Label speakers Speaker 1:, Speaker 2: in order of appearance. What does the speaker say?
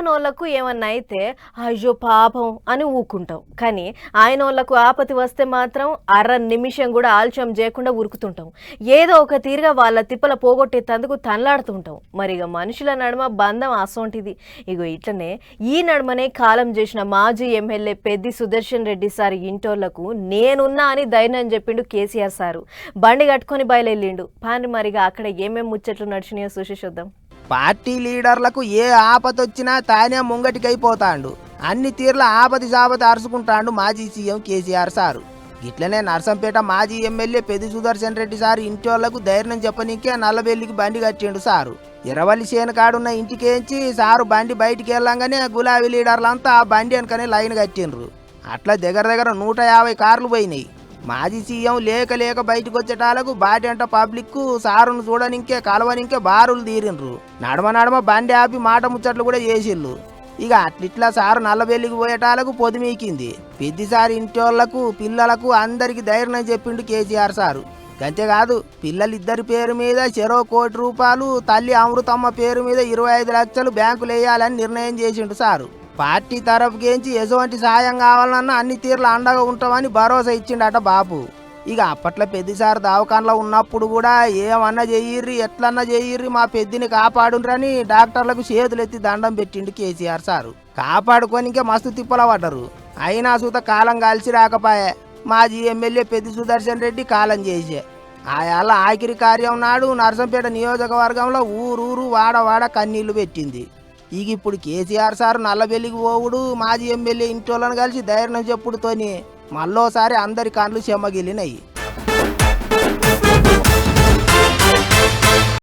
Speaker 1: లేవనోళ్లకు ఏమన్నా అయితే అయ్యో పాపం అని ఊకుంటాం. కానీ ఆయనోళ్లకు ఆపతి వస్తే మాత్రం అర నిమిషం కూడా ఆలస్యం చేయకుండా ఉరుకుతుంటాం. ఏదో ఒక తీరుగా వాళ్ళ తిప్పల పోగొట్టేందుకు తనలాడుతుంటాం. మరిగ మనుషుల నడుమ బంధం అసోంటిది. ఇగో ఇట్లనే ఈ నడుమనే కాలం చేసిన మాజీ ఎమ్మెల్యే పెద్ది సుదర్శన్ రెడ్డి సార్ ఇంటోళ్లకు నేనున్నా అని ధైర్యం చెప్పిండు కేసీఆర్ సారు. బండి కట్టుకొని బయలుదేరిండు. పాని మరిగా అక్కడ ఏమేం ముచ్చట్లు నడిచినాయో చూసేద్దాం.
Speaker 2: పార్టీ లీడర్లకు ఏ ఆపతొచ్చినా తానే ముంగటికైపోతాండు. అన్ని తీర్ల ఆపతి సాపతి అరుచుకుంటాండు మాజీ సీఎం కేసీఆర్ సారు. ఇట్లనే నర్సంపేట మాజీ ఎమ్మెల్యే పెద్ది సుదర్శన్ రెడ్డి సారు ఇంటోళ్లకు ధైర్యం చెప్పనీకే నల్లబెల్లికి బండి కట్టిండు సారు. ఇరవల్లి చేనుకాడున్న ఇంటికేంచి సారు బండి బయటికి వెళ్ళంగానే గులాబీ లీడర్లంతా ఆ బండి వెనకనే లైన్ కట్టిండ్రు. అట్లా దగ్గర 150 కార్లు పోయినాయి. మాజీ సీఎం లేక లేక బయటకు వచ్చేటాలకు బాటంట పబ్లిక్ సారును చూడనింకే కలవనింకే బారులు తీరిండ్రు. నడమ బండి ఆపి మాట ముచ్చట్లు కూడా చేసిళ్ళు. ఇక అట్లిట్లా సారు నల్లబెల్లికి పోయేటాలకు పొదిమీకింది. పెద్దిసారి ఇంటోళ్లకు పిల్లలకు అందరికి ధైర్యం చెప్పిండు కేసీఆర్ సారు. అంతేకాదు పిల్లలిద్దరి పేరు మీద చెరో ₹1 కోటి, తల్లి అమృతమ్మ పేరు మీద 25 లక్షలు బ్యాంకులు వేయాలని నిర్ణయం చేసిండు సారు. పార్టీ తరఫుకేంచి ఎటువంటి సాయం కావాలన్నా అన్ని తీర్ల అండగా ఉంటామని భరోసా ఇచ్చిండట బాబు. ఇక అప్పట్లో పెద్దిసారి దవాఖానలో ఉన్నప్పుడు కూడా ఏమన్నా చెయ్యిర్రి ఎట్లన్నా చెయ్యిర్రి మా పెద్దిని కాపాడుండ్రని డాక్టర్లకు చేతులెత్తి దండం పెట్టిండు కేసీఆర్ సారు. కాపాడుకోనికే మస్తు తిప్పల పడ్డరు. అయినా సూత కాలం కలిసి రాకపాయే. మాజీ ఎమ్మెల్యే పెద్ది సుదర్శన్ రెడ్డి కాలం చేసే ఆయాల ఆఖరి కార్యం నాడు నర్సంపేట నియోజకవర్గంలో ఊరూరు వాడ కన్నీళ్లు పెట్టింది. ఇక ఇప్పుడు కేసీఆర్ సారు నల్లబెల్లికి పోవుడు మాజీ ఎమ్మెల్యే ఇంటోళ్ళని కలిసి ధైర్యం చెప్పుడుతోని మళ్ళోసారి అందరి కళ్ళు చెమ్మగిలినాయి.